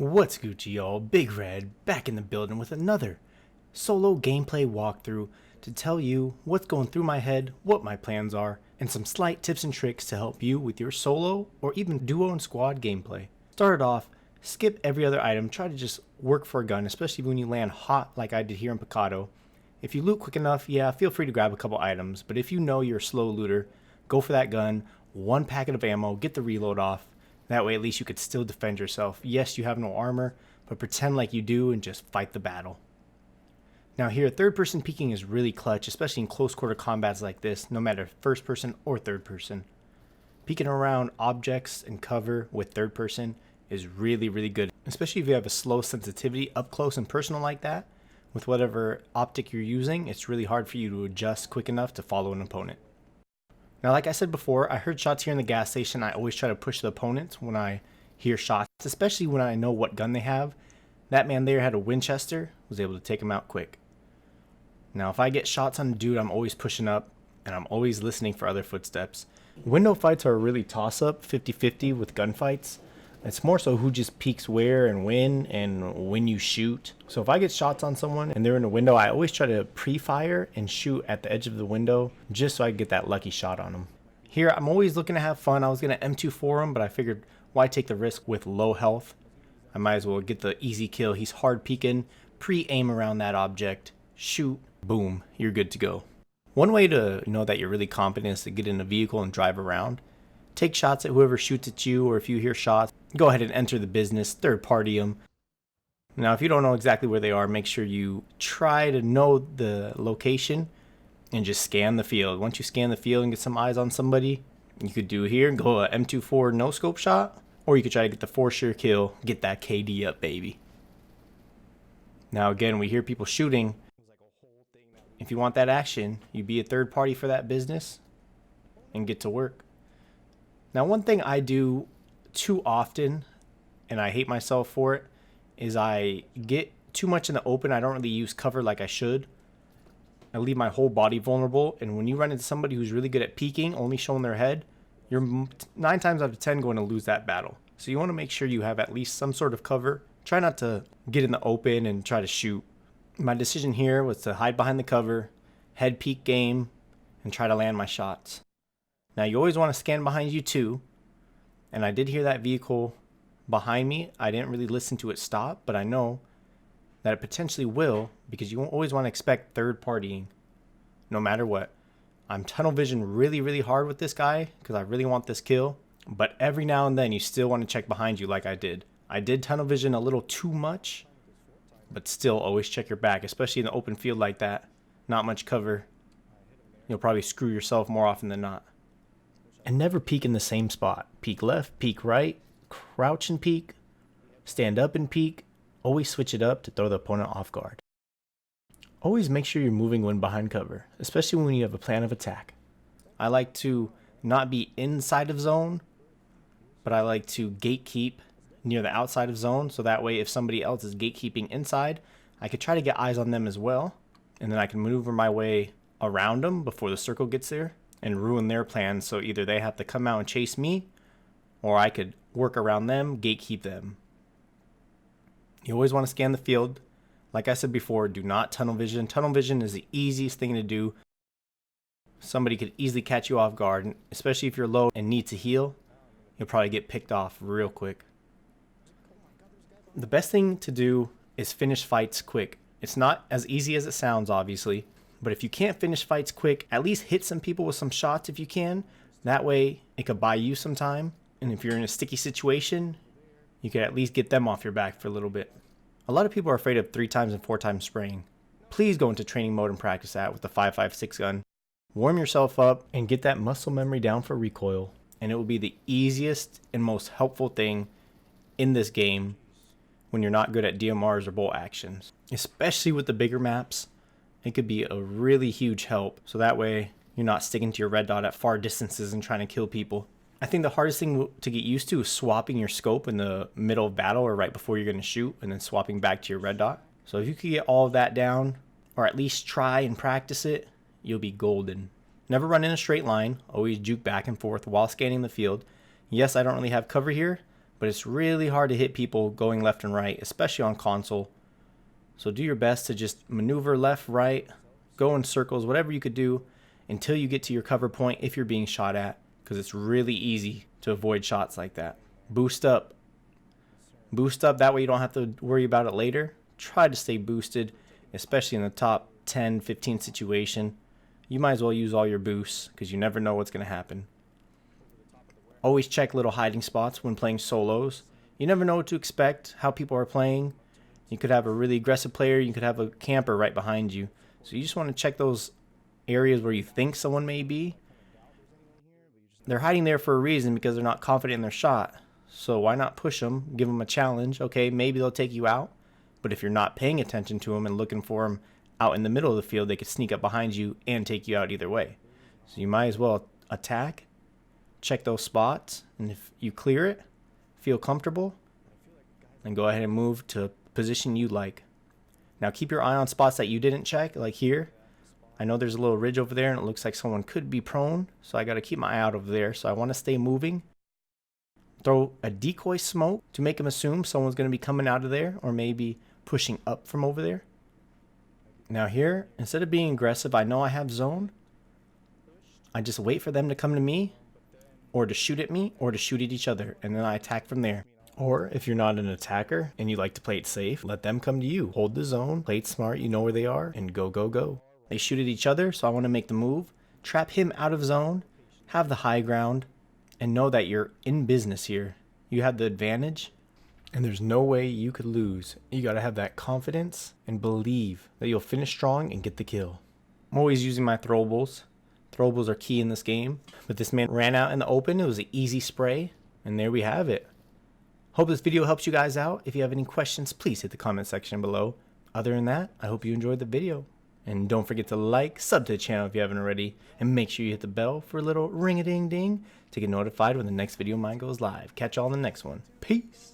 What's Gucci, y'all? Big Red back in the building with another solo gameplay walkthrough to tell you what's going through my head, what my plans are, and some slight tips and tricks to help you with your solo or even duo and squad gameplay. Start it off, skip every other item, try to just work for a gun, especially when you land hot like I did here in Picado. If you loot quick enough, yeah, feel free to grab a couple items, but if you know you're a slow looter, go for that gun, one packet of ammo, get the reload off. That way at least you could still defend yourself. Yes, you have no armor, but pretend like you do and just fight the battle. Now here, third person peeking is really clutch, especially in close quarter combats like this, no matter first person or third person. Peeking around objects and cover with third person is really good, especially if you have a slow sensitivity up close and personal like that. With whatever optic you're using, it's really hard for you to adjust quick enough to follow an opponent. Now, like I said before, I heard shots here in the gas station. I always try to push the opponents when I hear shots, especially when I know what gun they have. That man there had a Winchester, was able to take him out quick. Now, if I get shots on a dude, I'm always pushing up, and I'm always listening for other footsteps. Window fights are a really toss-up, 50-50 with gunfights. It's more so who just peeks where and when you shoot. So if I get shots on someone and they're in a window, I always try to pre-fire and shoot at the edge of the window just so I get that lucky shot on them. Here, I'm always looking to have fun. I was going to M24 him, but I figured why take the risk with low health? I might as well get the easy kill. He's hard peeking, pre-aim around that object, shoot, boom, you're good to go. One way to know that you're really competent is to get in a vehicle and drive around. Take shots at whoever shoots at you, or if you hear shots, go ahead and enter the business, third party them. Now, if you don't know exactly where they are, make sure you try to know the location and just scan the field. Once you scan the field and get some eyes on somebody, you could do here, go a M24 no scope shot, or you could try to get the for sure kill, get that KD up, baby. Now again, we hear people shooting. If you want that action, you be a third party for that business and get to work. Now, one thing I do too often, and I hate myself for it, is I get too much in the open. I don't really use cover like I should. I leave my whole body vulnerable, and when you run into somebody who's really good at peeking, only showing their head, you're 9 times out of 10 going to lose that battle. So you want to make sure you have at least some sort of cover. Try not to get in the open and try to shoot. My decision here was to hide behind the cover, head peek game, and try to land my shots. Now, you always want to scan behind you too, and I did hear that vehicle behind me. I didn't really listen to it stop, but I know that it potentially will, because you always want to expect third partying no matter what. I'm tunnel vision really hard with this guy because I really want this kill, but every now and then you still want to check behind you like I did. I did tunnel vision a little too much, but still always check your back, especially in the open field like that. Not much cover. You'll probably screw yourself more often than not. And never peek in the same spot. Peek left, peek right, crouch and peek, stand up and peek. Always switch it up to throw the opponent off guard. Always make sure you're moving when behind cover, especially when you have a plan of attack. I like to not be inside of zone, but I like to gatekeep near the outside of zone, so that way if somebody else is gatekeeping inside, I could try to get eyes on them as well, and then I can maneuver my way around them before the circle gets there and ruin their plans, so either they have to come out and chase me, or I could work around them, gatekeep them. You always want to scan the field. Like I said before, do not tunnel vision. Tunnel vision is the easiest thing to do. Somebody could easily catch you off guard, and especially if you're low and need to heal, you'll probably get picked off real quick. The best thing to do is finish fights quick. It's not as easy as it sounds, obviously. But if you can't finish fights quick, at least hit some people with some shots if you can. That way, it could buy you some time. And if you're in a sticky situation, you could at least get them off your back for a little bit. A lot of people are afraid of 3 times and 4 times spraying. Please go into training mode and practice that with the 5.56 gun. Warm yourself up and get that muscle memory down for recoil. And it will be the easiest and most helpful thing in this game when you're not good at DMRs or bolt actions. Especially with the bigger maps. It could be a really huge help, so that way you're not sticking to your red dot at far distances and trying to kill people. I think the hardest thing to get used to is swapping your scope in the middle of battle or right before you're going to shoot, and then swapping back to your red dot. So if you could get all of that down, or at least try and practice it, you'll be golden. Never run in a straight line, always juke back and forth while scanning the field. Yes, I don't really have cover here, but it's really hard to hit people going left and right, especially on console. So do your best to just maneuver left, right, go in circles, whatever you could do until you get to your cover point if you're being shot at, because it's really easy to avoid shots like that. Boost up. Boost up, that way you don't have to worry about it later. Try to stay boosted, especially in the top 10, 15 situation. You might as well use all your boosts because you never know what's going to happen. Always check little hiding spots when playing solos. You never know what to expect, how people are playing. You could have a really aggressive player, you could have a camper right behind you. So you just want to check those areas where you think someone may be. They're hiding there for a reason because they're not confident in their shot. So why not push them, give them a challenge? Okay, maybe they'll take you out. But if you're not paying attention to them and looking for them out in the middle of the field, they could sneak up behind you and take you out either way. So you might as well attack, check those spots, and if you clear it, feel comfortable, then go ahead and move to a position you like. Now keep your eye on spots that you didn't check, like here. I know there's a little ridge over there and it looks like someone could be prone, so I got to keep my eye out over there. So I want to stay moving. Throw a decoy smoke to make them assume someone's going to be coming out of there or maybe pushing up from over there. Now here, instead of being aggressive, I know I have zone. I just wait for them to come to me or to shoot at me or to shoot at each other, and then I attack from there. Or if you're not an attacker and you like to play it safe, let them come to you. Hold the zone, play it smart, you know where they are, and go, go, go. They shoot at each other, so I want to make the move, trap him out of zone, have the high ground, and know that you're in business here. You have the advantage, and there's no way you could lose. You got to have that confidence and believe that you'll finish strong and get the kill. I'm always using my throwables. Throwables are key in this game, but this man ran out in the open. It was an easy spray, and there we have it. Hope this video helps you guys out. If you have any questions, please hit the comment section below. Other than that, I hope you enjoyed the video. And don't forget to like, sub to the channel if you haven't already, and make sure you hit the bell for a little ring-a-ding-ding to get notified when the next video of mine goes live. Catch y'all in the next one. Peace.